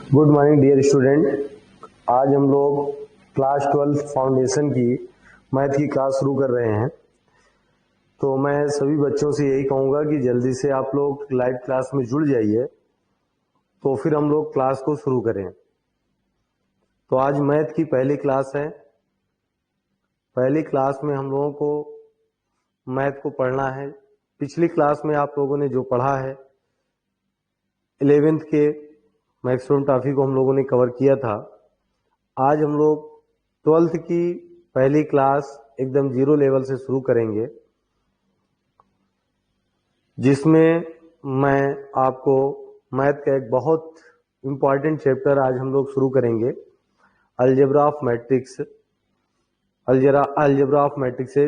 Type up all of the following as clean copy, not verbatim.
Good morning dear student. आज हम लोग क्लास 12 फाउंडेशन की मैथ की क्लास शुरू कर रहे हैं। तो मैं सभी बच्चों से यही कहूँगा कि जल्दी से आप लोग लाइव क्लास में जुड़ जाइए, तो फिर हम लोग क्लास को शुरू करें। तो आज मैथ की पहली क्लास है। पहली क्लास में हम लोगों को मैथ को पढ़ना है। पिछली क्लास में आप लोगों ने जो पढ़ा है 11th के मैक्सिमम टॉपिक को हम लोगों ने कवर किया था। आज हम लोग 12th की पहली क्लास एकदम जीरो लेवल से शुरू करेंगे, जिसमें मैं आपको मैथ का एक बहुत इम्पॉर्टेंट चैप्टर आज हम लोग शुरू करेंगे, algebra of matrix. Algebra of matrix से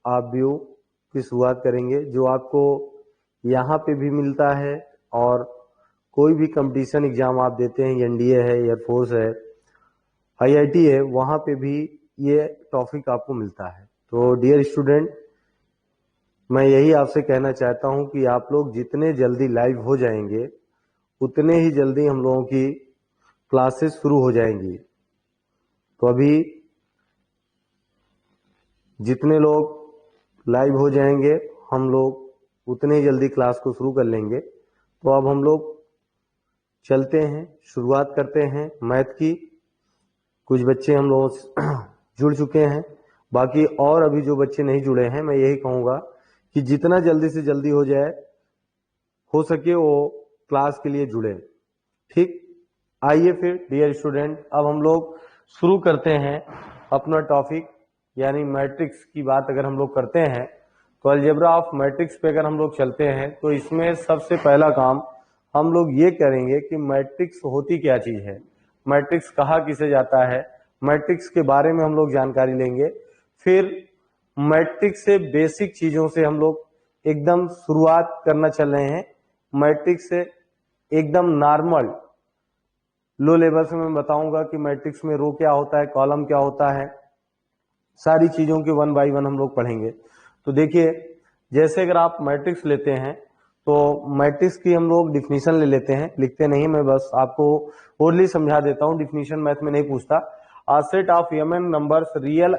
आप व्यू की शुरुआत करेंगे, जो आपको यहाँ पे भी मिलता है और कोई भी कंपटीशन एग्जाम आप देते हैं, एनडीए है, एयरफोर्स है, आईआईटी है, वहाँ पे भी ये टॉपिक आपको मिलता है। तो डियर स्टूडेंट, मैं यही आपसे कहना चाहता हूँ कि आप लोग जितने जल्दी लाइव हो जाएंगे उतने ही जल्दी हम लोगों की क्लासेस शुरू हो जाएंगी। तो अभी जितने लोग लाइव हो जाएंगे हम लोग उतने ही जल्दी क्लास को शुरू कर लेंगे। तो अब हम लोग चलते हैं, शुरुआत करते हैं मैथ की। कुछ बच्चे हम लोग जुड़ चुके हैं, बाकी और अभी जो बच्चे नहीं जुड़े हैं, मैं यही कहूँगा कि जितना जल्दी से जल्दी हो जाए, हो सके वो क्लास के लिए जुड़े। ठीक, आइए फिर डियर स्टूडेंट, अब हम लोग शुरू करते हैं अपना टॉपिक, यानी मैट्रिक्स की बात अगर हम लोग करते हैं तो अलजेब्रा ऑफ मैट्रिक्स पे अगर हम लोग चलते हैं तो इसमें सबसे पहला काम हम लोग ये करेंगे कि मैट्रिक्स होती क्या चीज है, मैट्रिक्स कहा किसे जाता है, मैट्रिक्स के बारे में हम लोग जानकारी लेंगे। फिर मैट्रिक्स से बेसिक चीजों से हम लोग एकदम शुरुआत करना चल रहे हैं। मैट्रिक्स से एकदम नॉर्मल लो लेवल से मैं बताऊंगा कि मैट्रिक्स में रो क्या होता है, कॉलम क्या होता है, सारी चीजों के 1 बाय 1 हम लोग पढ़ेंगे। तो देखिए, जैसे अगर आप मैट्रिक्स लेते हैं तो मैट्रिक्स की हम लोग डिफिनीशन ले लेते हैं, लिखते नहीं, मैं बस आपको ओरली समझा देता हूं, डिफिनीशन मैथ में नहीं पूछता। A set of mn numbers real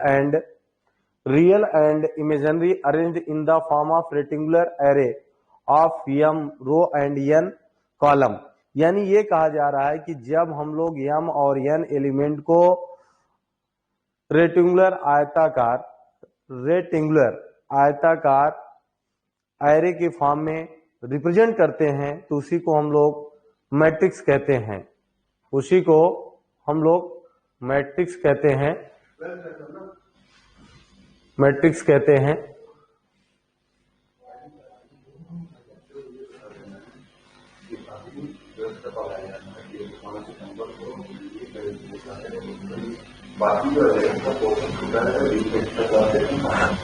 and imaginary arranged in the form of rectangular array of m row and n column. यानी ये कहा जा रहा है कि जब हम लोग m और n एलिमेंट को रेक्टेंगुलर आयताकार एरे के फॉर्म में रिप्रेजेंट करते हैं तो उसी को हम लोग मैट्रिक्स कहते हैं, उसी को हम लोग मैट्रिक्स कहते हैं, मैट्रिक्स कहते हैं।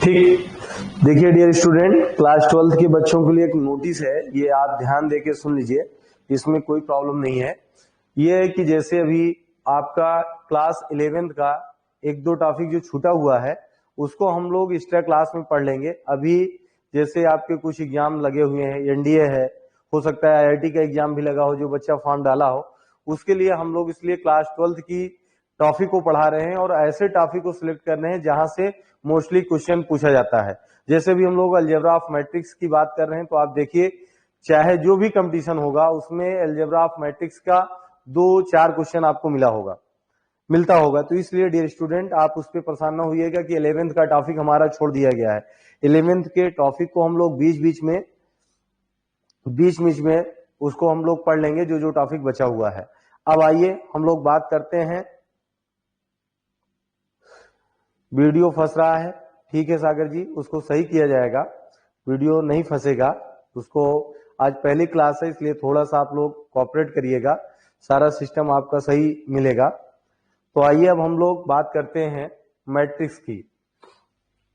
ठीक, देखिए डियर स्टूडेंट, क्लास 12 के बच्चों के लिए एक नोटिस है, ये आप ध्यान देके सुन लीजिए, इसमें कोई प्रॉब्लम नहीं है। ये है कि जैसे अभी आपका क्लास 11th का एक दो टॉपिक जो छूटा हुआ है उसको हम लोग एक्स्ट्रा क्लास में पढ़ लेंगे। अभी जैसे आपके कुछ एग्जाम लगे हुए हैं, एनडीए है, हो सकता है आईआईटी का एग्जाम भी लगा हो, जो बच्चा फॉर्म डाला हो, उसके लिए हम लोग इसलिए क्लास 12 की टॉपिक को पढ़ा रहे हैं और ऐसे टॉपिक को सिलेक्ट कर रहे हैं जहां से मोस्टली क्वेश्चन पूछा जाता है। जैसे भी हम लोग अलजेब्रा ऑफ मैट्रिक्स की बात कर रहे हैं तो आप देखिए, चाहे जो भी कंपटीशन होगा उसमें अलजेब्रा ऑफ मैट्रिक्स का 2-4 क्वेश्चन आपको मिलता होगा। तो इसलिए डियर स्टूडेंट, आप उस पर परेशान ना होइएगा कि 11th का टॉपिक हमारा छोड़ दिया गया है। 11th के टॉपिक को हम लोग बीच बीच में उसको हम लोग पढ़ लेंगे, जो जो टॉपिक बचा हुआ है। अब आइए हम लोग बात करते हैं। वीडियो फंस रहा है, ठीक है सागर जी, उसको सही किया जाएगा, वीडियो नहीं फंसेगा। उसको आज पहली क्लास है इसलिए थोड़ा सा आप लोग कोऑपरेट करिएगा, सारा सिस्टम आपका सही मिलेगा। तो आइए अब हम लोग बात करते हैं मैट्रिक्स की।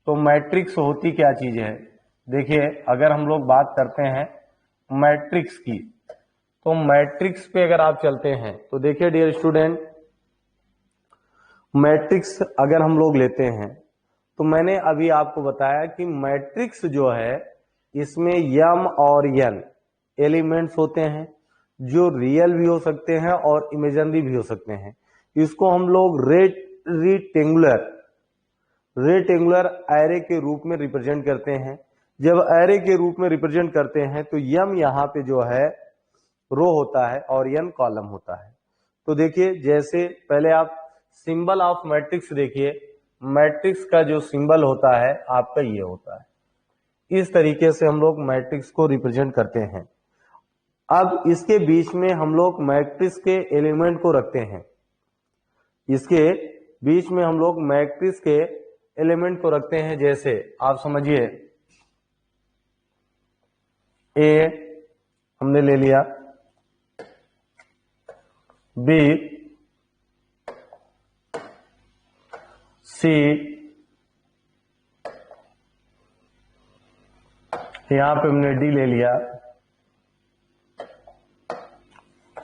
तो मैट्रिक्स होती क्या चीज है, देखिए अगर हम लोग बात करते हैं मैट्रिक्स की, तो मैट्रिक्स पे अगर आप चलते हैं तो देखिए डियर स्टूडेंट, मैट्रिक्स अगर हम लोग लेते हैं तो मैंने अभी आपको बताया कि मैट्रिक्स जो है इसमें m और n एलिमेंट्स होते हैं। जो रियल भी हो सकते हैं और इमेजिनरी भी हो सकते हैं। इसको हम लोग रेक्टेंगुलर एरे के रूप में रिप्रेजेंट करते हैं। जब एरे के रूप में रिप्रेजेंट करते हैं तो यम यहाँ पे जो है रो होता है और एन कॉलम होता है। तो देखिए, जैसे पहले आप सिंबल ऑफ मैट्रिक्स देखिए, मैट्रिक्स का जो सिंबल होता है आपका ये होता है। इस तरीके से हम लोग मैट्रिक्स को रिप्रेजेंट करते हैं। अब इसके बीच में हम लोग मैट्रिक्स के एलिमेंट को रखते हैं। इसके बीच में हम लोग मैट्रिक्स के एलिमेंट को रखते हैं। जैसे आप समझिए, ए हमने ले लिया, बी, सी, यहां पे हमने डी ले लिया,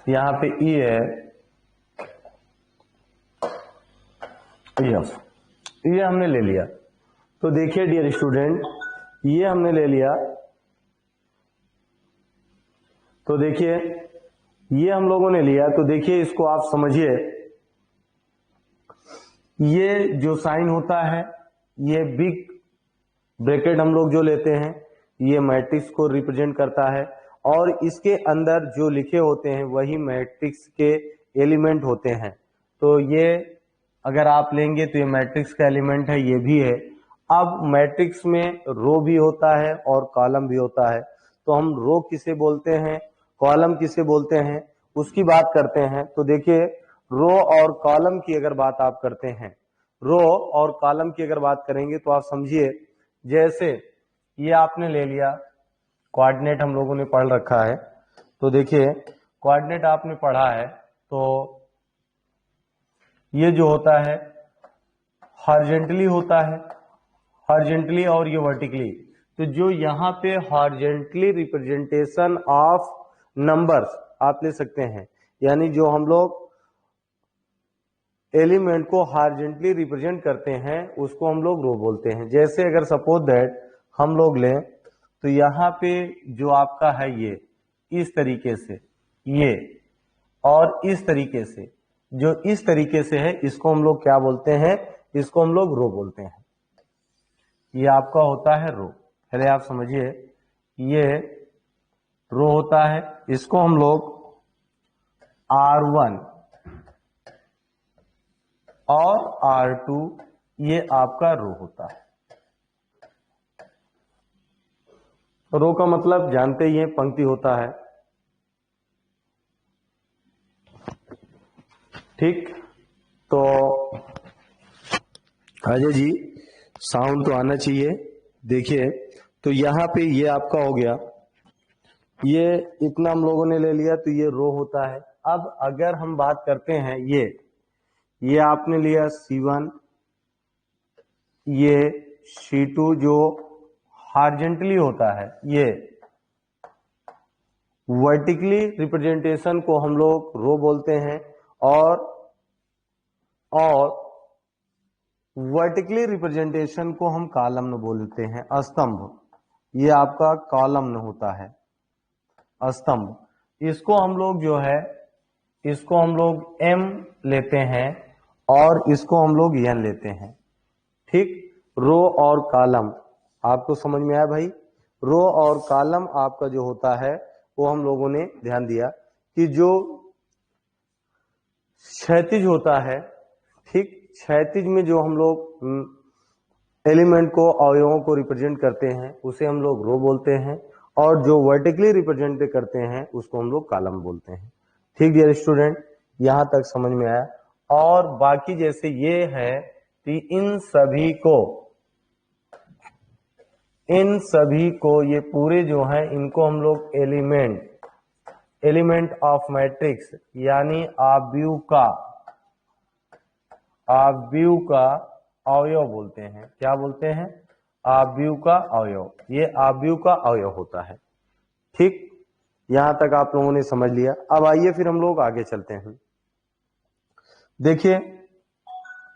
यहां पे ई है, यस, ये हमने ले लिया। तो देखिए डियर स्टूडेंट, ये हमने ले लिया। तो देखिए ये हम लोगों ने लिया। तो देखिए इसको आप समझिए, ये जो साइन होता है, ये बिग ब्रैकेट हम लोग जो लेते हैं, ये मैट्रिक्स को रिप्रेजेंट करता है और इसके अंदर जो लिखे होते हैं वही मैट्रिक्स के एलिमेंट होते हैं। तो ये अगर आप लेंगे तो ये मैट्रिक्स का एलिमेंट है, ये भी है। अब मैट्रिक्स में रो भी होता है और कॉलम भी होता है। तो हम रो किसे बोलते हैं, कॉलम किसे बोलते हैं, उसकी बात करते हैं। तो देखिए, रो और कॉलम की अगर बात आप करते हैं, रो और कॉलम की अगर बात करेंगे तो आप समझिए, जैसे ये आपने ले लिया, कोऑर्डिनेट हम लोगों ने पढ़ रखा है। तो देखिए कोऑर्डिनेट आपने पढ़ा है, तो ये जो होता है हॉरिजॉन्टली होता है, हॉरिजॉन्टली और ये वर्टिकली। तो जो यहाँ पे हॉरिजॉन्टली रिप्रेजेंटेशन ऑफ नंबर्स आप ले सकते हैं, यानी जो हम लोग एलिमेंट को हॉरिजॉन्टली रिप्रेजेंट करते हैं उसको हम लोग रो बोलते हैं। जैसे अगर सपोज दैट हम लोग लें, तो यहाँ पे जो आपका है ये इस तरीके से, ये और इस तरीके से, जो इस तरीके से है इसको हम लोग क्या बोलते हैं, इसको हम लोग रो बोलते हैं। ये आपका होता है रो। पहले आप समझिए, ये रो होता है, इसको हम लोग R1 और R2 ये आपका रो होता है। रो का मतलब जानते ही हैं, पंक्ति होता है, ठीक। तो अजय जी साउंड तो आना चाहिए। देखिए, तो यहां पे ये आपका हो गया, ये इतना हम लोगों ने ले लिया, तो ये रो होता है। अब अगर हम बात करते हैं, ये आपने लिया C1, ये C2 जो हॉरिजॉन्टली होता है, ये वर्टिकली रिप्रेजेंटेशन को हम लोग रो बोलते हैं और वर्टिकली रिप्रेजेंटेशन को हम कॉलम बोलते हैं, स्तंभ। ये आपका कॉलम होता है, स्तंभ। इसको हम लोग जो है, इसको हम लोग M लेते हैं और इसको हम लोग N लेते हैं, ठीक। रो और कॉलम आपको समझ में आया भाई। रो और कॉलम आपका जो होता है वो हम लोगों ने ध्यान दिया कि जो क्षैतिज होता है, ठीक, क्षैतिज में जो हम लोग एलिमेंट को, अवयवों को रिप्रेजेंट करते हैं उसे हम लोग रो बोलते हैं, और जो वर्टिकली रिप्रेजेंट करते हैं उसको हम लोग कॉलम बोलते हैं। ठीक डियर स्टूडेंट, यहां तक समझ में आया। और बाकी जैसे ये है कि इन सभी को ये पूरे जो है इनको हम लोग एलिमेंट ऑफ मैट्रिक्स यानी आव्यूह का अवयव बोलते हैं। क्या बोलते हैं, आव्यूह का अवयव। ये आव्यूह का अवयव होता है, ठीक। यहां तक आप लोगों ने समझ लिया। अब आइए फिर हम लोग आगे चलते हैं। देखिए,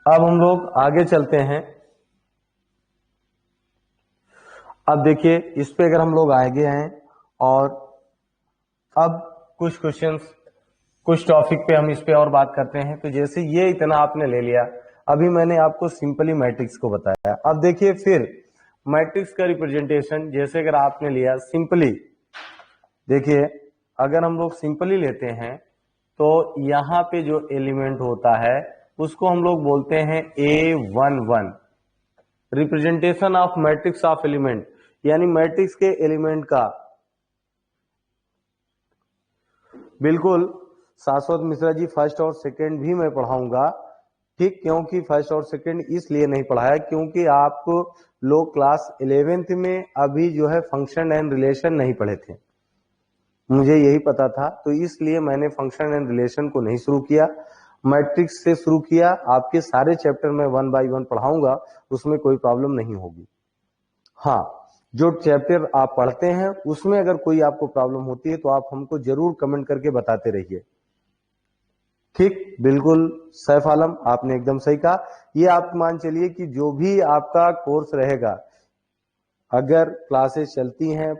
अब हम लोग आगे चलते हैं। अब देखिए, इस पे अगर हम लोग आगे आए और अब कुछ क्वेश्चंस कुछ टॉपिक पे हम इस पे और बात करते हैं। तो जैसे ये इतना आपने ले लिया, अभी मैंने आपको सिंपली मैट्रिक्स को बताया। अब देखिए फिर मैट्रिक्स का रिप्रेजेंटेशन, जैसे अगर आपने लिया सिंपली, देखिए अगर हम लोग सिंपली लेते हैं तो यहाँ पे जो एलिमेंट होता है उसको हम लोग बोलते हैं A11, representation of matrix of element, यानी मैट्रिक्स के एलिमेंट का। बिल्कुल शाश्वत मिश्रा जी फर्स्ट और सेकंड भी मैं पढ़ाऊंगा, ठीक, क्योंकि फर्स्ट और सेकंड इसलिए नहीं पढ़ाया क्योंकि आप लोग क्लास 11th में अभी जो है फंक्शन एंड रिलेशन नहीं पढ़े थे, मुझे यही पता था, तो इसलिए मैंने फंक्शन एंड रिलेशन को नहीं शुरू किया, मैट्रिक्स से शुरू किया। आपके सारे चैप्टर में 1 बाय 1 पढ़ाऊंगा, उसमें कोई प्रॉब्लम नहीं होगी। हाँ, जो चैप्टर आप पढ़ते हैं उसमें अगर कोई आपको प्रॉब्लम होती है तो आप हमको जरूर कमेंट करके बताते रहिए, ठीक। बिल्कुल सैफ आलम, आपने एकदम सही कहा। ये आप मान चलिए कि जो भी आपका कोर्स रहेगा, अगर क्लासेस चलती हैं,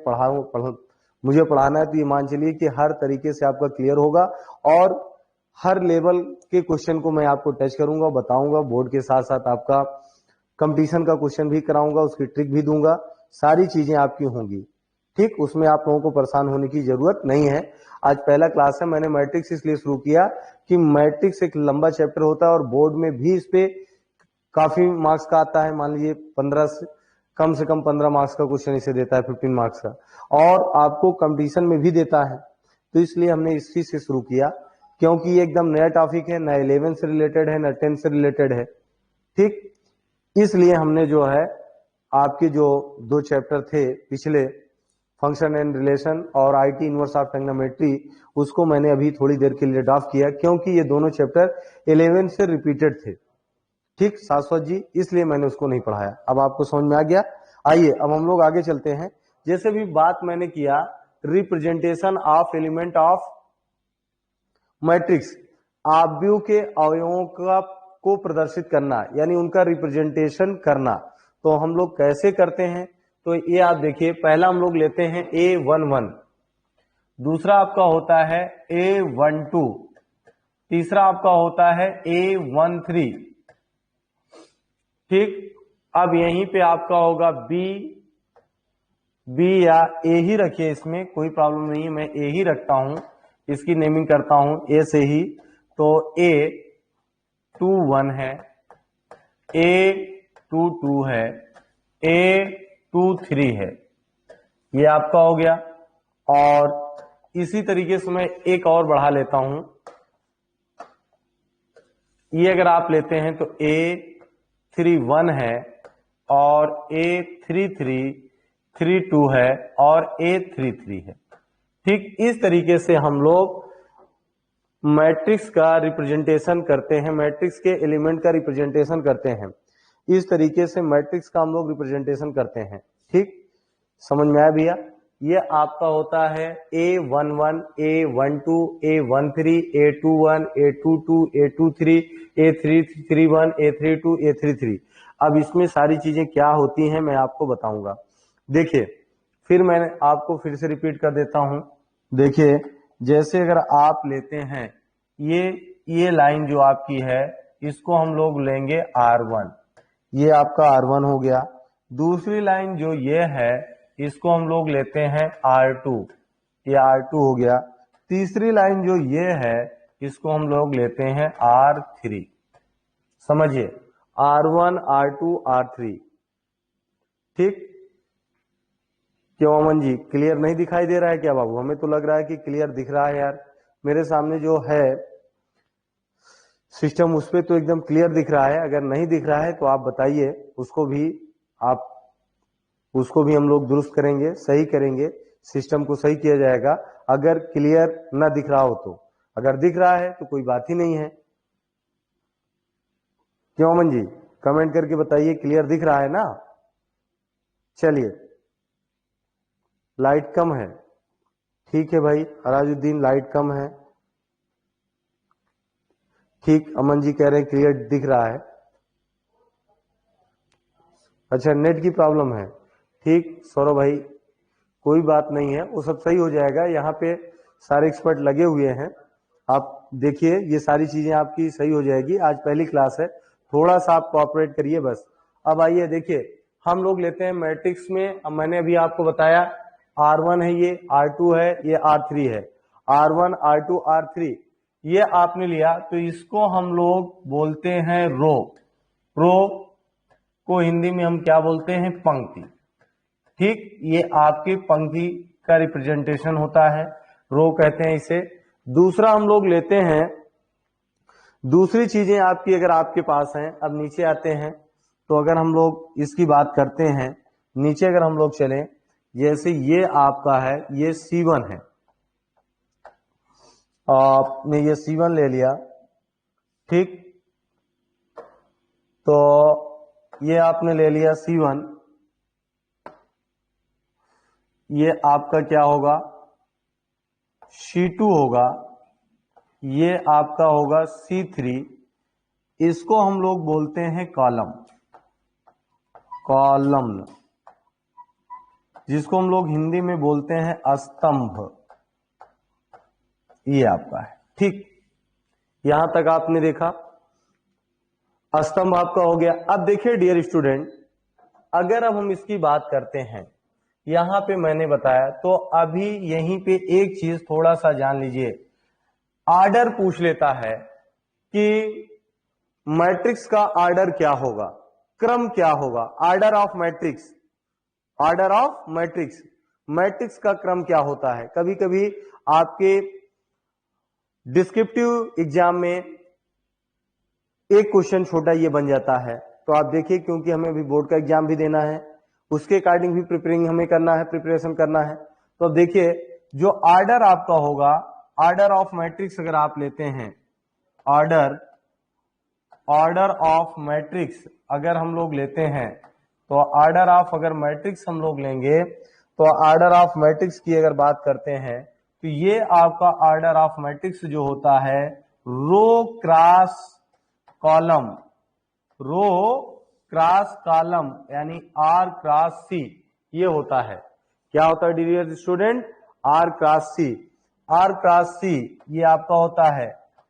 मुझे पढ़ाना है, तो ये मान चलिए कि हर तरीके से आपका क्लियर होगा और हर लेवल के क्वेश्चन को मैं आपको टच करूंगा, बताऊंगा, बोर्ड के साथ साथ आपका कंपटीशन का क्वेश्चन भी कराऊंगा, उसकी ट्रिक भी दूंगा, सारी चीजें आपकी होंगी, ठीक। उसमें आप लोगों को परेशान होने की जरूरत नहीं है। आज पहला क्लास है, मैंने मैट्रिक्स इसलिए शुरू किया कि मैट्रिक्स एक लंबा चैप्टर होता है और बोर्ड में भी इस पे काफी मार्क्स का आता है। मान लीजिए 15 से कम 15 मार्क्स का क्वेश्चन इसे देता है, 15 मार्क्स का, और आपको कंपटीशन में भी देता है। तो इसलिए हमने इस चीज से शुरू किया क्योंकि ये एकदम नया टॉपिक है, ना 11 से रिलेटेड है, ना 10 से रिलेटेड है, ठीक। इसलिए हमने जो है आपके जो 2 चैप्टर थे पिछले, फंक्शन एंड रिलेशन और आईटी इनवर्स ऑफ ट्रिग्नोमेट्री, उसको मैंने अभी थोड़ी देर के लिए ड्रॉप किया क्योंकि ये दोनों चैप्टर 11 से रिपीटेड थे, ठीक शाश्वत जी, इसलिए मैंने उसको नहीं पढ़ाया। अब आपको समझ में आ गया। आइए अब हम लोग आगे चलते हैं। जैसे भी बात मैंने किया representation of element of matrix, आव्यूह के अवयवों का को प्रदर्शित करना, यानी उनका रिप्रेजेंटेशन करना, तो हम लोग कैसे करते हैं? तो ये आप देखिए, पहला हम लोग लेते हैं A11, दूसरा आपका होता है A12, तीसरा आपका होता है A13, ठीक। अब यहीं पे आपका होगा बी या ए ही रखिए, इसमें कोई प्रॉब्लम नहीं है, मैं ए ही रखता हूं, इसकी नेमिंग करता हूं ए से ही। तो A21 है, A22 है, A23 है, ये आपका हो गया। और इसी तरीके से मैं एक और बढ़ा लेता हूं, ये अगर आप लेते हैं तो A31 है और A32 है और A33 है, ठीक। इस तरीके से हम लोग मैट्रिक्स का रिप्रेजेंटेशन करते हैं, मैट्रिक्स के एलिमेंट का रिप्रेजेंटेशन करते हैं, इस तरीके से मैट्रिक्स का हम लोग रिप्रेजेंटेशन करते हैं, ठीक। समझ में आया भैया? ये आपका होता है A11, A12, A13, A21, A22, A23, A331, A32, A33। अब इसमें सारी चीजें क्या होती हैं मैं आपको बताऊंगा। देखिए, फिर मैंने आपको फिर से रिपीट कर देता हूं। देखिए, जैसे अगर आप लेते हैं ये लाइन जो आपकी है, इसको हम लोग लेंगे R1, ये आपका R1 हो गया। दूसरी लाइन जो ये है, इसको हम लोग लेते हैं R2, ये R2 हो गया। तीसरी लाइन जो ये है, इसको हम लोग लेते हैं R3। समझिए, R1, R2, R3, ठीक। क्यों अमन जी, क्लियर नहीं दिखाई दे रहा है क्या बाबू? हमें तो लग रहा है कि क्लियर दिख रहा है यार, मेरे सामने जो है सिस्टम उस पे तो एकदम क्लियर दिख रहा है। अगर नहीं दिख रहा है तो आप बताइए, उसको भी हम लोग दुरुस्त करेंगे, सही करेंगे, सिस्टम को सही किया जाएगा अगर क्लियर ना दिख रहा हो तो। अगर दिख रहा है तो कोई बात ही नहीं है। क्यों अमन जी, कमेंट करके बताइए क्लियर दिख रहा है ना। चलिए, लाइट कम है, ठीक है भाई अराजुद्दीन, लाइट कम है, ठीक। अमन जी कह रहे हैं क्लियर दिख रहा है, अच्छा नेट की प्रॉब्लम है, ठीक। सौरभ भाई कोई बात नहीं है, वो सब सही हो जाएगा। यहाँ पे सारे एक्सपर्ट लगे हुए हैं। आप देखिए ये सारी चीजें आपकी सही हो जाएगी। आज पहली क्लास है, थोड़ा सा आप कोऑपरेट करिए बस। अब आइए देखिए, हम लोग लेते हैं मैट्रिक्स में। अब मैंने अभी आपको बताया R1 है, ये R2 है, ये R3 है। R1 R2 R3 ये आपने लिया, तो इसको हम लोग बोलते हैं रो। रो को हिंदी में हम क्या बोलते हैं? पंक्ति। ठीक, ये आपकी पंक्ति का रिप्रेजेंटेशन होता है, रो कहते हैं इसे। दूसरा हम लोग लेते हैं, दूसरी चीजें आपकी अगर आपके पास हैं, अब नीचे आते हैं, तो अगर हम लोग इसकी बात करते हैं, नीचे अगर हम लोग चलें, जैसे ये आपका है, ये C1 है, आपने ये C1 ले लिया, ठीक, तो ये आपने ले लिया C1, ये आपका क्या होगा? C2 होगा, ये आपका होगा C3, इसको हम लोग बोलते हैं कॉलम, कॉलम, जिसको हम लोग हिंदी में बोलते हैं स्तंभ। ये आपका है, ठीक, यहां तक आपने देखा, स्तंभ आपका हो गया। अब देखिए डियर स्टूडेंट, अगर अब हम इसकी बात करते हैं, यहां पे मैंने बताया, तो अभी यहीं पे एक चीज थोड़ा सा जान लीजिए, आर्डर पूछ लेता है कि मैट्रिक्स का आर्डर क्या होगा, क्रम क्या होगा, order of matrix, order of matrix, matrix का क्रम क्या होता है। कभी कभी आपके डिस्क्रिप्टिव एग्जाम में एक क्वेश्चन छोटा ये बन जाता है, तो आप देखिए, क्योंकि हमें अभी बोर्ड का एग्जाम भी देना है, उसके अकॉर्डिंग भी प्रिपेयरिंग हमें करना है, प्रिपरेशन करना है। तो देखिए, जो आर्डर आपका होगा, आर्डर ऑफ मैट्रिक्स अगर आप लेते हैं, ऑर्डर, ऑर्डर ऑफ मैट्रिक्स अगर हम लोग लेते हैं, तो ऑर्डर ऑफ अगर मैट्रिक्स हम लोग लेंगे, तो ऑर्डर ऑफ मैट्रिक्स की अगर बात करते हैं, तो ये आपका ऑर्डर ऑफ मैट्रिक्स जो होता है, row cross column, row cross column, यानी R क्रॉस C, ये होता है। क्या होता है dear student? R cross C, R cross C ये आपका होता है।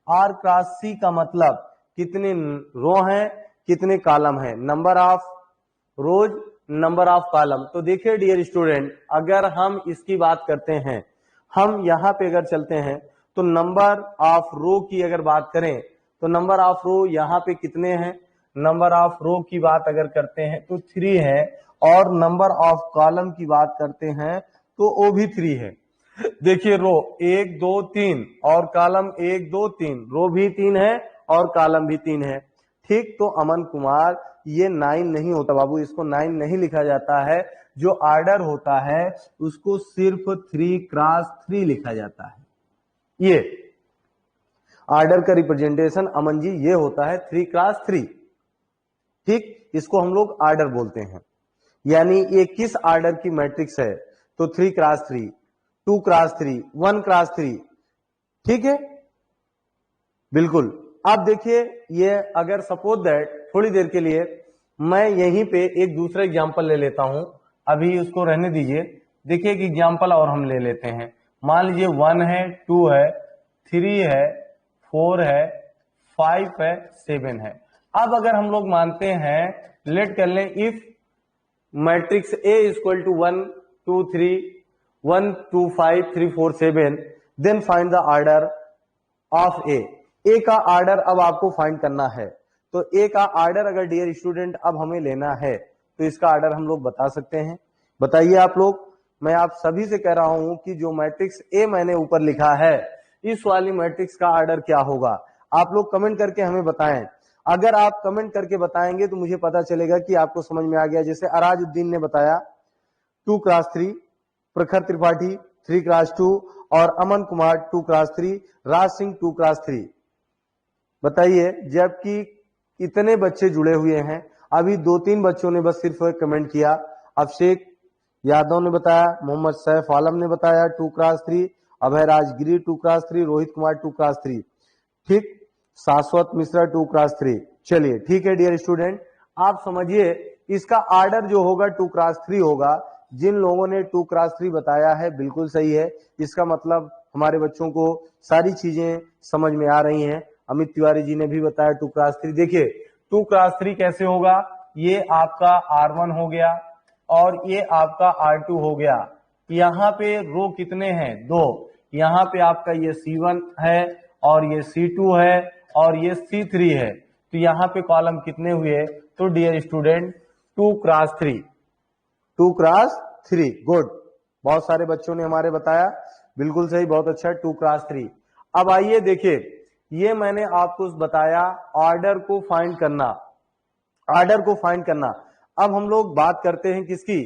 R क्रॉस C का मतलब कितने रो हैं, कितने कॉलम हैं, number of rose, number of column. तो देखिए डियर स्टूडेंट, अगर हम इसकी बात करते हैं, हम यहां पे अगर चलते हैं, तो नंबर ऑफ रो की अगर बात करें, तो नंबर ऑफ रो यहां पे कितने हैं? नंबर ऑफ रो की बात अगर करते हैं तो 3 है, और नंबर ऑफ कॉलम की बात करते हैं तो वो भी 3 है। देखिए, रो 1 2 3 और कॉलम 1 2 3, रो भी 3 है और कॉलम भी 3 है। ठीक, तो अमन कुमार, ये 9 नहीं होता बाबू, इसको 9 नहीं लिखा जाता है। जो आर्डर होता है उसको सिर्फ 3 क्रॉस 3 लिखा जाता है। ये आर्डर का रिप्रेजेंटेशन अमन जी ये होता है 3 क्रॉस 3। ठीक, इसको हम लोग आर्डर बोलते हैं। यानी ये किस आर्डर की मैट्रिक्स है? तो 3 क्रॉस 3, 2 क्रॉस 3, 1 क्रॉस 3। ठीक है, बिल्कुल। आप देखिए, ये अगर सपोज दैट थोड़ी देर के लिए मैं यहीं पे एक दूसरा एग्जांपल ले लेता हूं, अभी उसको रहने दीजिए। देखिए एक एग्जांपल और हम ले लेते हैं। मान लीजिए 1 है, 2 है, 3 है, 4 है, 5 है, 7 है। अब अगर हम लोग मानते हैं, लेट कर लें, if matrix A equal to 1 2 3 1 2 5 3 4 7, then find the order of A। A का आर्डर अब आपको फाइंड करना है। तो ए का आर्डर अगर डियर स्टूडेंट अब हमें लेना है, तो इसका आर्डर हम लोग बता सकते हैं। बताइए आप लोग। मैं आप सभी से कह रहा हूं कि जो मैट्रिक्स ए मैंने ऊपर लिखा है, इस वाली मैट्रिक्स का आर्डर क्या होगा? आप लोग कमेंट करके हमें बताएं। अगर आप कमेंट करके बताएंगे तो मुझे पता चलेगा कि आपको समझ में आ गया। जैसे अराजुद्दीन ने बताया 2 क्रॉस 3, प्रखर त्रिपाठी 3 क्रॉस 2 और अमन कुमार 2 क्रॉस 3, राज सिंह 2 क्रॉस 3। बताइए, जबकि इतने बच्चे जुड़े हुए हैं, अभी 2-3 बच्चों ने बस सिर्फ कमेंट किया। अभिषेक यादव ने बताया, मोहम्मद सैफ आलम ने बताया 2 क्रॉस 3, अभय राजगिरी 2 क्रॉस 3, रोहित कुमार 2 क्रॉस 3। ठीक, शाश्वत मिश्रा 2 क्रॉस 3। चलिए ठीक है डियर स्टूडेंट, आप समझिए इसका आर्डर जो होगा 2 क्रॉस 3 होगा। जिन लोगों ने 2 क्रॉस 3 बताया है बिल्कुल सही है। इसका मतलब हमारे बच्चों को सारी चीजें समझ में आ रही हैं। अमित तिवारी जी ने भी बताया 2x3। देखिए 2x3 कैसे होगा, ये आपका R1 हो गया और ये आपका R2 हो गया। यहाँ पे रो कितने हैं, 2। यहाँ पे आपका ये C1 है और ये C2 है और ये C3 है। तो यहाँ पे कॉलम कितने हुए, तो dear student 2x3, 2x3। Good, बहुत सारे बच्चों ने हमारे बताया, बिल्कुल सही, बहुत अच्छा, 2x3। अब आइए देखिए, ये मैंने आपको बताया ऑर्डर को फाइंड करना, ऑर्डर को फाइंड करना। अब हम लोग बात करते हैं किसकी,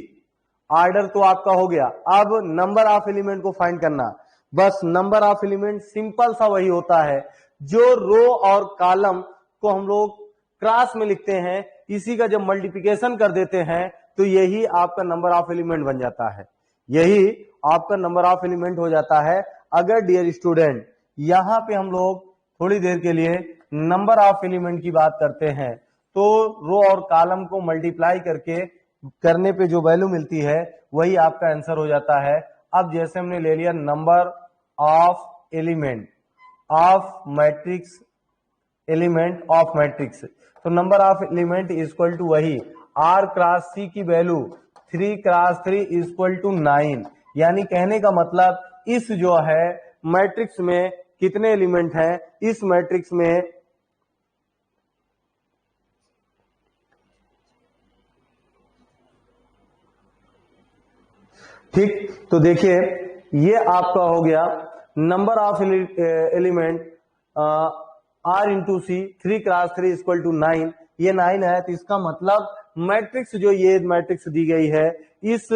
ऑर्डर तो आपका हो गया, अब नंबर ऑफ एलिमेंट को फाइंड करना। बस नंबर ऑफ एलिमेंट सिंपल सा वही होता है, जो रो और कॉलम को हम लोग क्रॉस में लिखते हैं, इसी का जब मल्टीप्लिकेशन कर देते हैं तो यही आपका नंबर ऑफ एलिमेंट बन जाता है, यही आपका नंबर ऑफ एलिमेंट हो जाता है। अगर डियर स्टूडेंट यहां पे हम लोग थोड़ी देर के लिए नंबर ऑफ एलिमेंट की बात करते हैं, तो रो और कॉलम को मल्टीप्लाई करने पे जो वैल्यू मिलती है वही आपका आंसर हो जाता है। अब जैसे हमने ले लिया number of element of matrix, element of matrix, तो number of element equal to वही R क्रॉस C की वैल्यू 3x3 इक्वल टू 9। यानी कहने का मतलब इस जो है मैट्रिक्स में कितने एलिमेंट हैं, इस मैट्रिक्स में ठीक। तो देखिए ये आपका हो गया number of element R into C, 3x3 equal to 9, ये 9 है। तो इसका मतलब मैट्रिक्स जो ये मैट्रिक्स दी गई है, इस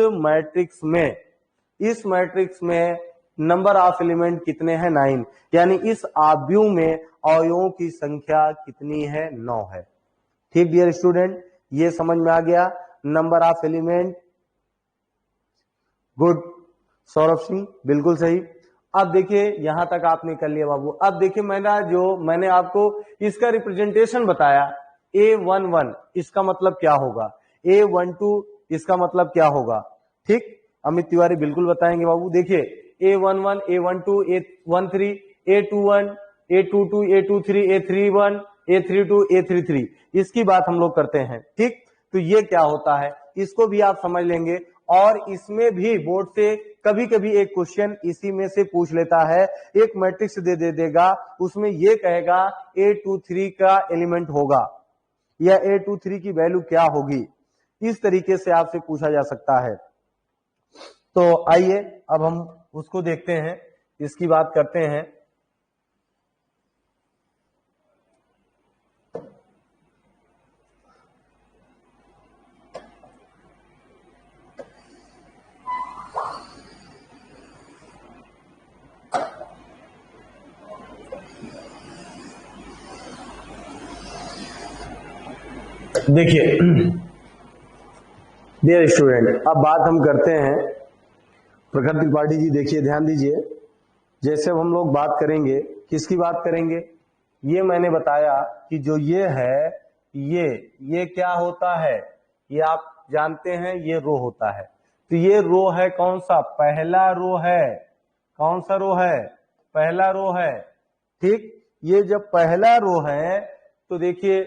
मैट्रिक्स में नंबर ऑफ एलिमेंट कितने हैं, 9। यानी इस आव्यूह में अवयवों की संख्या कितनी है, 9 है। ठीक डियर स्टूडेंट, ये समझ में आ गया number of element. Good Saurabh Singh, बिल्कुल सही। अब देखिए यहां तक आपने कर लिया बाबू। अब देखिए मैंने आपको इसका रिप्रेजेंटेशन बताया, A11 इसका मतलब क्या होगा, A12 इसका मतलब क्या होगा। ठीक, अमित तिवारी बिल्कुल बताएंगे बाबू। देखिए A11, A12, A13, A21, A22, A23, A31, A32, A33, इसकी बात हम लोग करते हैं। ठीक, तो ये क्या होता है इसको भी आप समझ लेंगे। और इसमें भी बोर्ड से कभी कभी एक क्वेश्चन इसी में से पूछ लेता है, एक मैट्रिक्स दे देगा, उसमें ये कहेगा A23 का एलिमेंट होगा या A23 की वैल्यू क्या होगी, इस तरीके से आपसे पूछा जा सकता है। तो आइए अब हम उसको देखते हैं, इसकी बात करते हैं। देखिए डियर स्टूडेंट, अब बात हम करते हैं प्रखर त्रिपाठी जी। देखिए ध्यान दीजिए, जैसे अब हम लोग बात करेंगे, किसकी बात करेंगे, ये मैंने बताया कि जो ये है, ये क्या होता है, ये आप जानते हैं, ये रो होता है। तो ये रो है कौन सा, पहला रो है। कौन सा रो है, पहला रो है। ठीक, ये जब पहला रो है तो देखिए,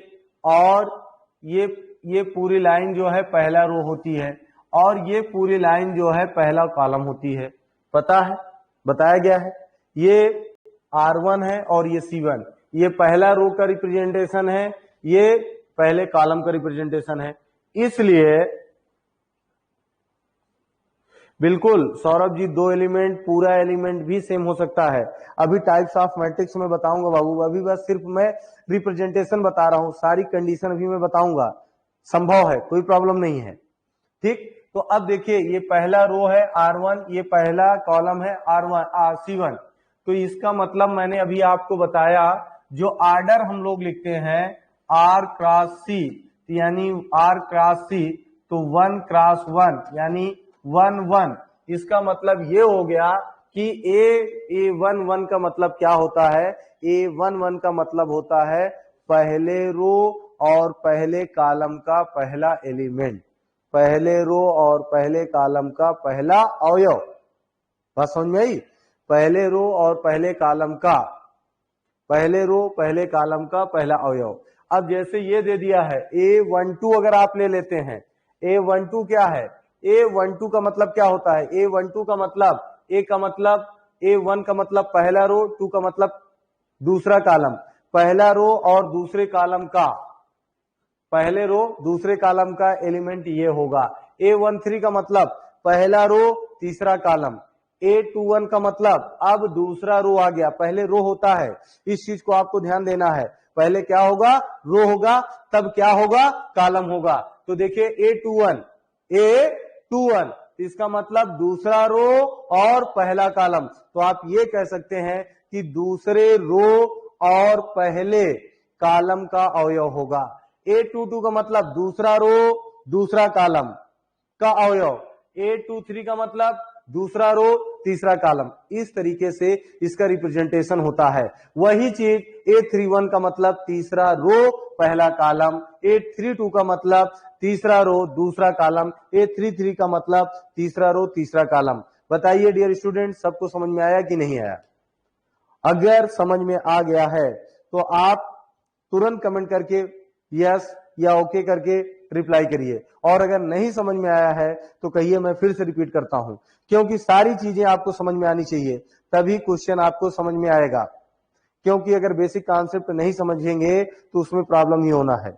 और ये पूरी लाइन जो है पहला रो होती है, और ये पूरी लाइन जो है पहला कॉलम होती है। पता है, बताया गया है। ये R1 है और ये C1, ये पहला रो का रिप्रेजेंटेशन है, ये पहले कॉलम का रिप्रेजेंटेशन है। इसलिए बिल्कुल सौरभ जी, 2 एलिमेंट, पूरा एलिमेंट भी सेम हो सकता है। अभी टाइप्स ऑफ मैट्रिक्स में बताऊंगा बाबू, अभी बस सिर्फ मैं रिप्रेजेंटेशन बता रहा हूं, सारी कंडीशन अभी मैं बताऊंगा, संभव है, कोई प्रॉब्लम नहीं है। ठीक, तो अब देखिए ये पहला रो है R1, ये पहला कॉलम है C1। तो इसका मतलब मैंने अभी आपको बताया, जो ऑर्डर हम लोग लिखते हैं R क्रॉस C, यानी R क्रॉस C, तो 1 क्रॉस 1 यानी 1 1। इसका मतलब ये हो गया कि A11 का मतलब क्या होता है, A11 का मतलब होता है पहले रो और पहले कॉलम का पहला एलिमेंट, पहले रो और पहले कॉलम का पहला अवयव। बस समझ में आई। पहले रो और पहले कॉलम का, पहले रो पहले कॉलम का पहला अवयव। अब जैसे ये दे दिया है A12 अगर आप ले लेते हैं, A12 क्या है, A12 का मतलब क्या होता है, A12 का मतलब A का मतलब A1 का मतलब पहला रो, 2 का मतलब दूसरा कॉलम, पहला रो और दूसरे कॉलम का, पहले रो दूसरे कॉलम का एलिमेंट ये होगा। A13 का मतलब पहला रो तीसरा कॉलम, A21 का मतलब अब दूसरा रो आ गया, पहले रो होता है, इस चीज को आपको ध्यान देना है, पहले क्या होगा, रो होगा, तब क्या होगा, कॉलम होगा। तो देखिए A21 इसका मतलब दूसरा रो और पहला कॉलम, तो आप ये कह सकते हैं कि दूसरे रो और पहले कॉलम का अवयव होगा। A22 का मतलब दूसरा रो दूसरा कॉलम का अवयव, A23 का मतलब दूसरा रो तीसरा कॉलम, इस तरीके से इसका रिप्रेजेंटेशन होता है। वही चीज A31 का मतलब तीसरा रो पहला कॉलम, A32 का मतलब तीसरा रो दूसरा कॉलम, A33 का मतलब तीसरा रो तीसरा कॉलम। बताइए डियर स्टूडेंट, सबको समझ में आया कि नहीं आया? अगर समझ में आ गया है तो आप तुरंत कमेंट करके यस या ओके करके रिप्लाई करिए, और अगर नहीं समझ में आया है तो कहिए मैं फिर से रिपीट करता हूं, क्योंकि सारी चीजें आपको समझ में आनी चाहिए, तभी क्वेश्चन आपको समझ में आएगा। क्योंकि अगर बेसिक कॉन्सेप्ट नहीं समझेंगे तो उसमें प्रॉब्लम ही होना है।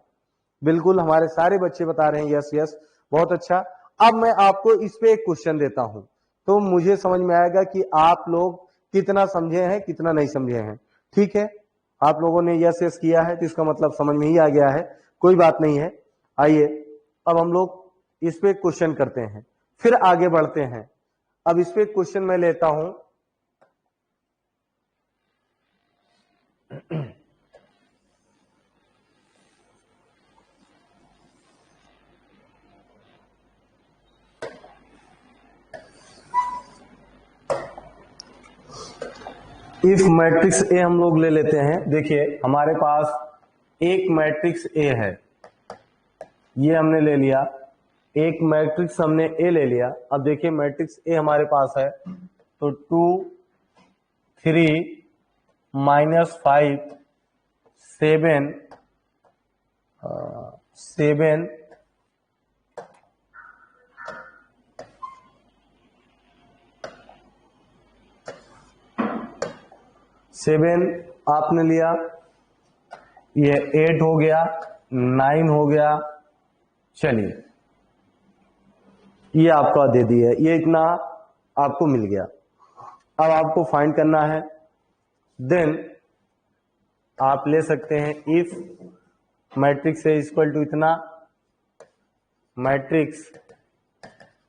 बिल्कुल हमारे सारे बच्चे बता रहे हैं यस यस, बहुत अच्छा। अब मैं आपको इस पे एक क्वेश्चन देता हूं, तो मुझे समझ में आएगा कि आप लोग कितना समझे हैं कितना नहीं समझे हैं। ठीक है, आप लोगों ने यस यस किया है तो इसका मतलब समझ में ही आ गया है, कोई बात नहीं है। आइए अब हम लोग इस पे क्वेश्चन करते हैं, फिर आगे बढ़ते हैं। अब इस पे क्वेश्चन मैं लेता हूं, इफ मैट्रिक्स ए हम लोग ले लेते हैं। देखिए हमारे पास एक मैट्रिक्स ए है, ये हमने ले लिया, एक मैट्रिक्स हमने ए ले लिया। अब देखिए मैट्रिक्स ए हमारे पास है, तो 2 3 -5 7 7 7 आपने लिया, ये 8 हो गया, 9 हो गया। चलिए ये आपका दे दिया, ये इतना आपको मिल गया। अब आपको फाइंड करना है, देन आप ले सकते हैं if matrix A equal to इतना, मैट्रिक्स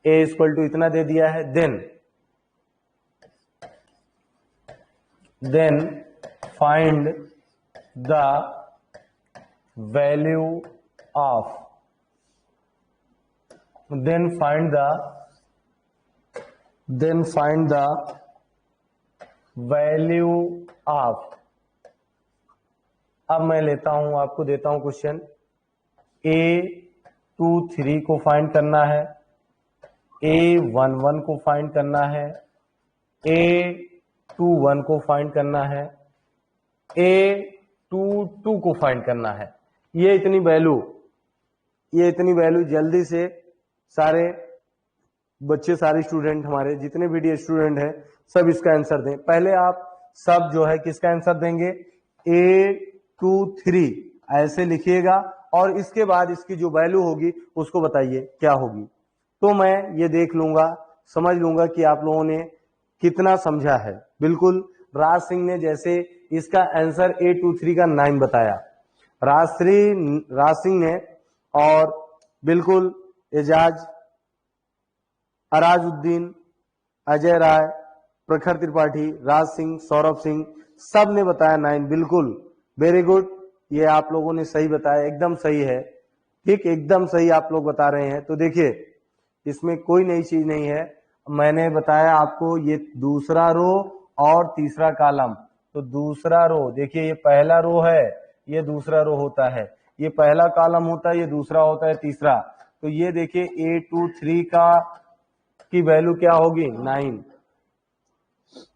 ए इक्वल टू इतना दे दिया है, then find the value of, then find the value of। अब मैं लेता हूं, आपको देता हूं क्वेश्चन, A23 को फाइंड करना है, A11 को फाइंड करना है, A21 को फाइंड करना है, A22 को फाइंड करना है। ये इतनी वैल्यू जल्दी से सारे बच्चे, सारे स्टूडेंट, हमारे जितने भी डी स्टूडेंट हैं, सब इसका आंसर दें। पहले आप सब जो है किसका आंसर देंगे, A23 ऐसे लिखिएगा, और इसके बाद इसकी जो वैल्यू होगी उसको बताइए क्या होगी। तो मैं ये देख लूंगा, समझ लूंगा कि आप लोगों ने कितना समझा है। बिल्कुल राज सिंह ने जैसे इसका आंसर A23 का 9 बताया, राज सिंह ने, और बिल्कुल एजाज, अराजुद्दीन, अजय राय, प्रखर त्रिपाठी, राज सिंह, सौरभ सिंह, सब ने बताया 9। बिल्कुल वेरी गुड, ये आप लोगों ने सही बताया, एकदम सही है। ठीक, एकदम सही आप लोग बता रहे हैं। तो देखिए इसमें कोई नई चीज नहीं है, मैंने बताया आपको ये दूसरा रो और तीसरा कॉलम। तो दूसरा रो, देखिए ये पहला रो है, ये दूसरा रो होता है, ये पहला कॉलम होता है, ये दूसरा होता है, तीसरा। तो ये देखिए A23 की वैल्यू क्या होगी, 9।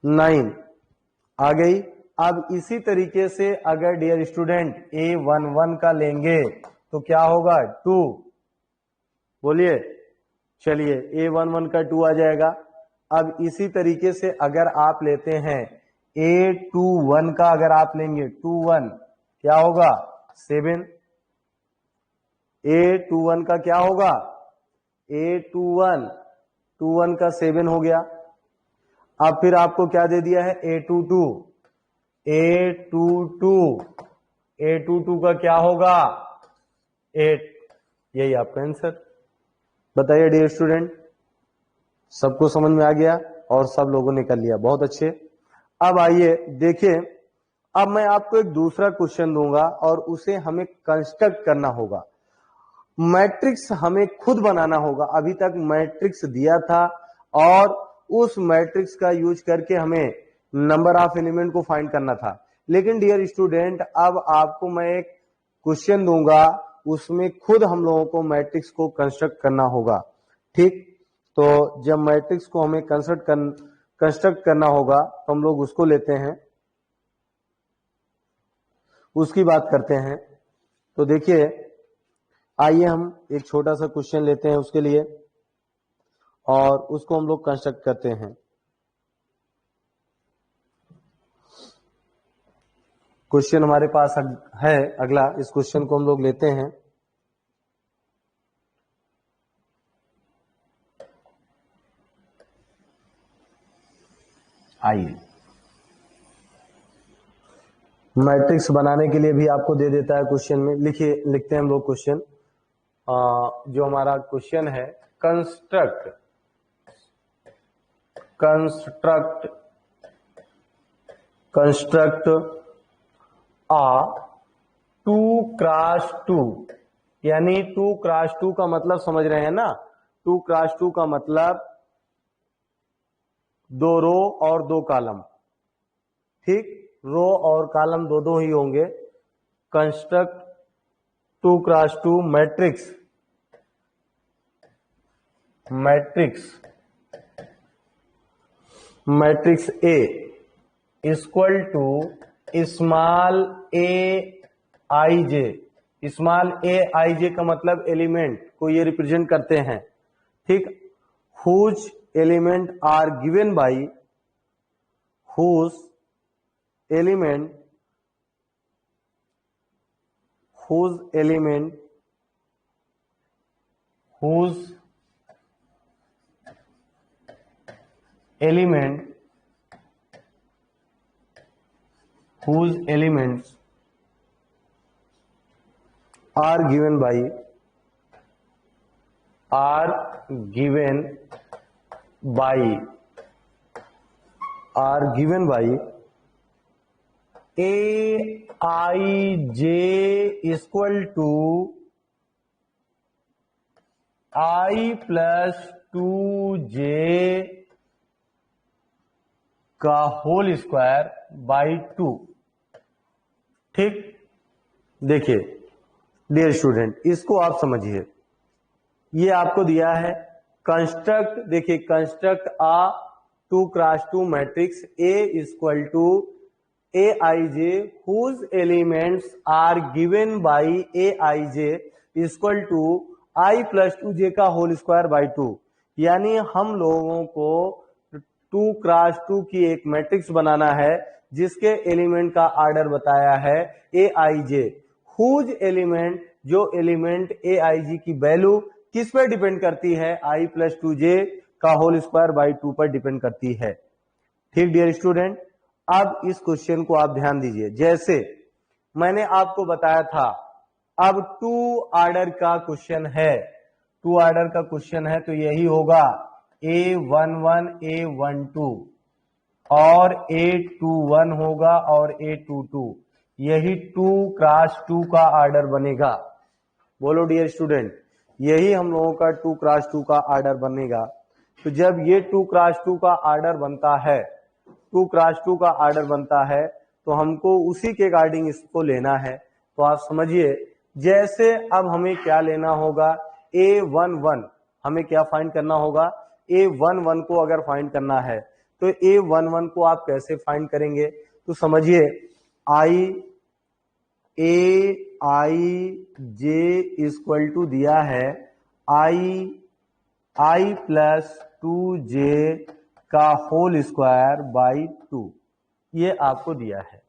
9 आ गई। अब इसी तरीके से अगर डियर स्टूडेंट A11 का लेंगे तो क्या होगा 2, बोलिए, चलिए A11 का 2 आ जाएगा। अब इसी तरीके से अगर आप लेते हैं A21 का, अगर आप लेंगे 21 क्या होगा 7, A21 का क्या होगा A21 का 7 हो गया। अब फिर आपको क्या दे दिया है A22 का क्या होगा 8। यही आपका आंसर। बताइए डियर स्टूडेंट, सबको समझ में आ गया और सब लोगों ने कर लिया, बहुत अच्छे। अब आइए देखिए, अब मैं आपको एक दूसरा क्वेश्चन दूंगा और उसे हमें कंस्ट्रक्ट करना होगा। मैट्रिक्स हमें खुद बनाना होगा। अभी तक मैट्रिक्स दिया था और उस मैट्रिक्स का यूज करके हमें नंबर ऑफ एलिमेंट को फाइंड करना था। लेकिन डियर स्टूडेंट, अब आपको मैं एक क्वेश्चन दूंगा, उसमें खुद हम लोगों को मैट्रिक्स को कंस्ट्रक्ट करना होगा। ठीक, तो जब मैट्रिक्स को हमें कंस्ट्रक्ट करना होगा तो हम लोग उसको लेते हैं, उसकी बात करते हैं। तो देखिए, आइए हम एक छोटा सा क्वेश्चन लेते हैं उसके लिए और उसको हम लोग कंस्ट्रक्ट करते हैं। क्वेश्चन हमारे पास है अगला, इस क्वेश्चन को हम लोग लेते हैं। आइए, मैट्रिक्स बनाने के लिए भी आपको दे देता है क्वेश्चन में। लिखिए, लिखते हैं हम लोग क्वेश्चन। जो हमारा क्वेश्चन है, कंस्ट्रक्ट आ 2x2, यानी 2x2 का मतलब समझ रहे हैं ना, 2x2 का मतलब 2 रो और 2 कॉलम। ठीक, रो और कॉलम दो दो ही होंगे। Construct 2x2 matrix A equal to small a i j। Small a i j का मतलब एलिमेंट को ये रिप्रेजेंट करते हैं। ठीक, whose element are given by, whose element whose elements are given by aij equal to I plus 2j का whole square by 2। ठीक, देखिए डियर स्टूडेंट, इसको आप समझिए। ये आपको दिया है कंस्ट्रक्ट, देखिए construct a 2x2 matrix A equal to aij whose elements are given by aij equal to I plus 2j का होल स्क्वायर बाई 2। यानी हम लोगों को 2x2 की एक मैट्रिक्स बनाना है जिसके एलिमेंट का ऑर्डर बताया है aij, हुज एलिमेंट, जो एलिमेंट aij की वैल्यू किस पर डिपेंड करती है, I प्लस 2j का होल स्क्वायर बाई 2 पर डिपेंड करती है। ठीक डियर स्टूडेंट, अब इस क्वेश्चन को आप ध्यान दीजिए। जैसे मैंने आपको बताया था, अब 2 ऑर्डर का क्वेश्चन है, 2 ऑर्डर का क्वेश्चन है तो यही होगा A11 A12 और A21 होगा और A22, यही 2x2 का ऑर्डर बनेगा। बोलो डियर स्टूडेंट, यही हम लोगों का 2x2 का ऑर्डर बनेगा। तो जब ये 2x2 का ऑर्डर बनता है, 2x2 का ऑर्डर बनता है तो हमको उसी के अकॉर्डिंग इसको लेना है। तो आप समझिए, जैसे अब हमें क्या लेना होगा, A11 हमें क्या फाइंड करना होगा, A11 को अगर फाइंड करना है तो तो A11 को आप कैसे फाइंड करेंगे? तो समझिए Aij इक्वल टू दिया है I प्लस 2j का होल स्क्वायर बाई 2, ये आपको दिया है।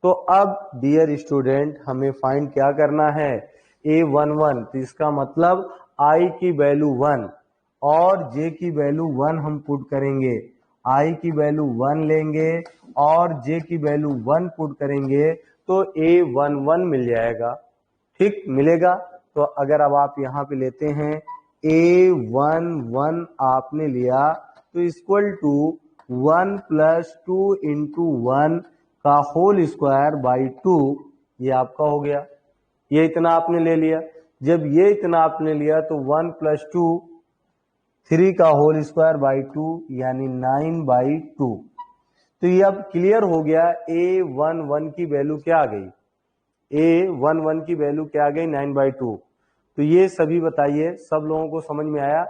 तो अब डियर स्टूडेंट हमें फाइंड क्या करना है? A11, तो इसका मतलब I की वैल्यू 1 और J की वैल्यू 1 हम पुट करेंगे। I की वैल्यू 1 लेंगे और J की वैल्यू 1 पुट करेंगे तो A11 मिल जाएगा। ठीक मिलेगा। तो अगर अब आप यहाँ पे लेते हैं A11 आपने लिया तो इक्वल टू 1 प्लस 2 इंटू 1 का होल स्क्वायर बाई 2, ये आपका हो गया। ये इतना आपने ले लिया। जब ये इतना आपने लिया तो 1 प्लस 2 3 का होल स्क्वायर बाई 2 यानी 9 बाई 2। तो ये अब क्लियर हो गया A11 की वैल्यू क्या आ गई? A11 की वैल्यू क्या आ गई? 9/2। तो ये सभी बताइए, सब लोगों को समझ में आया?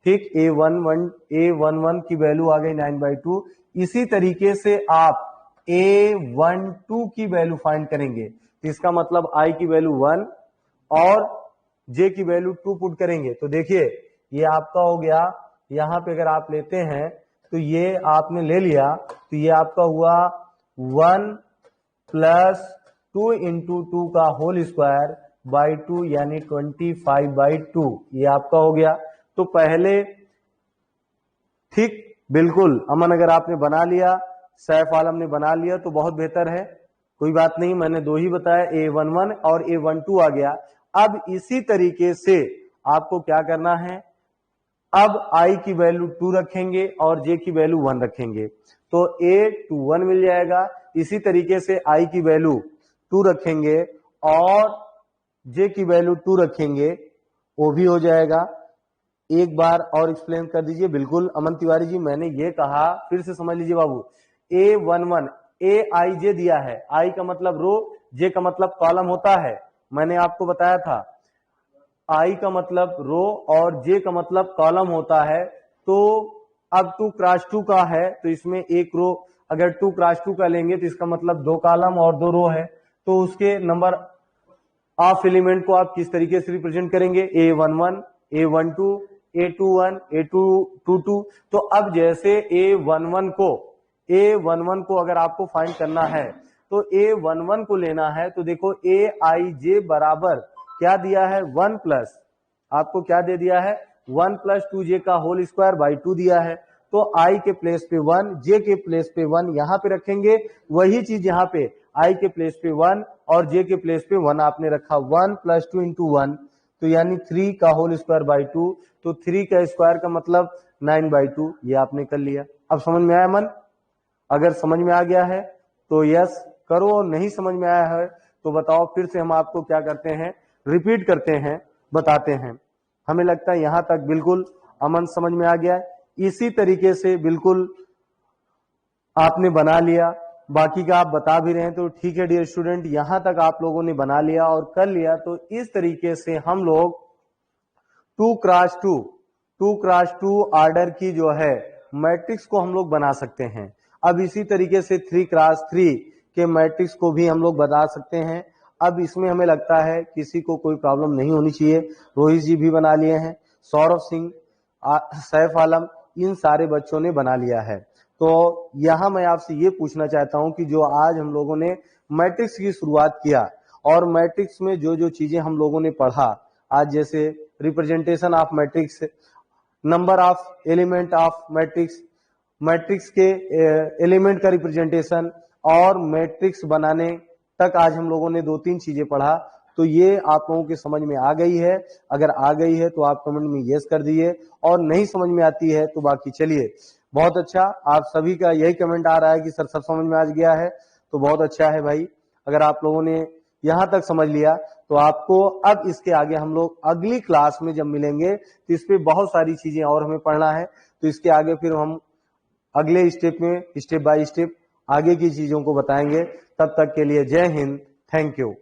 ठीक, A11 की वैल्यू आ गई 9/2। इसी तरीके से आप A12 की वैल्यू फाइंड करेंगे तो इसका मतलब I की वैल्यू 1 और J की वैल्यू 2 पुट करेंगे। तो देखिए ये आपका हो गया। यहां पे अगर आप लेते हैं तो ये आपने ले लिया तो ये आपका हुआ 1 प्लस 2 इंटू 2 का होल स्क्वायर बाई 2 यानी 25/2, ये आपका हो गया। तो पहले ठीक बिल्कुल अमन, अगर आपने बना लिया, सैफ आलम ने बना लिया तो बहुत बेहतर है, कोई बात नहीं, मैंने दो ही बताया, A11 और A12 आ गया। अब इसी तरीके से आपको क्या करना है? अब I की वैल्यू 2 रखेंगे और J की वैल्यू 1 रखेंगे तो A21 मिल जाएगा। इसी तरीके से I की वैल्यू 2 रखेंगे और J की वैल्यू 2 रखेंगे, वो भी हो जाएगा। एक बार और एक्सप्लेन कर दीजिए। बिल्कुल अमन तिवारी जी, मैंने ये कहा फिर से समझ लीजिए बाबू। A11 Aij दिया है, I का मतलब रो, J का मतलब कॉलम होता है, मैंने आपको बताया था। I का मतलब रो और J का मतलब कॉलम होता है। तो अब 2 क्रॉस 2 का है तो इसमें एक रो, अगर 2 क्रॉस 2 का लेंगे तो इसका मतलब 2 कॉलम और 2 रो है। तो उसके नंबर ऑफ एलिमेंट को आप किस तरीके से रिप्रेजेंट करेंगे? A11, A12, A21, A22। तो अब जैसे A11 को अगर आपको फाइंड करना है तो A11 को लेना है तो देखो Aij बराबर क्या दिया है? 1 प्लस, आपको क्या दे दिया है? 1 प्लस 2j का होल स्क्वायर बाई 2 दिया है। तो I के प्लेस पे 1, J के प्लेस पे 1 यहां पे रखेंगे, वही चीज यहां पे I के प्लेस पे 1 और J के प्लेस पे 1 आपने रखा। 1 प्लस 2 इंटू 1 तो यानी 3 का होल स्क्वायर बाई 2, तो 3 का स्क्वायर का मतलब 9/2, ये आपने कर लिया। अब समझ में आया मन? अगर समझ में आ गया है तो यस करो, नहीं समझ में आया है तो बताओ। फिर से हम आपको क्या करते हैं, रिपीट करते हैं, बताते हैं। हमें लगता है यहां तक बिल्कुल अमन समझ में आ गया है। इसी तरीके से बिल्कुल आपने बना लिया, बाकी का आप बता भी रहे हैं तो ठीक है डियर स्टूडेंट, यहां तक आप लोगों ने बना लिया और कर लिया। तो इस तरीके से हम लोग 2 क्रॉस 2 ऑर्डर की जो है मैट्रिक्स को हम लोग बना सकते हैं। अब इसी तरीके से 3 क्रॉस 3 के मैट्रिक्स को भी हम लोग बता सकते हैं। अब इसमें हमें लगता है किसी को कोई प्रॉब्लम नहीं होनी चाहिए। रोहित जी भी बना लिए हैं, सौरभ सिंह, सैफ आलम, इन सारे बच्चों ने बना लिया है। तो यहां मैं आपसे ये पूछना चाहता हूं कि जो आज हम लोगों ने मैट्रिक्स की शुरुआत किया और मैट्रिक्स में जो जो चीजें हम लोगों ने पढ़ा आज, जैसे representation of matrix, number of element of matrix, matrix के एलिमेंट का रिप्रेजेंटेशन और मैट्रिक्स बनाने तक आज हम लोगों ने 2-3 चीजें पढ़ा। तो ये आप लोगों के समझ में आ गई है? अगर आ गई है तो आप कमेंट में यस कर दीजिए, और नहीं समझ में आती है तो बाकी चलिए। बहुत अच्छा, आप सभी का यही कमेंट आ रहा है कि सर सब समझ में आ गया है, तो बहुत अच्छा है भाई। अगर आप लोगों ने यहां तक समझ लिया तो आपको अब इसके आगे हम लोग अगली क्लास में जब मिलेंगे तो इस पे बहुत सारी चीजें और हमें पढ़ना है। तो इसके आगे फिर हम अगले स्टेप में स्टेप बाय स्टेप आगे की चीजों को बताएंगे। तब तक के लिए जय हिंद, थैंक यू।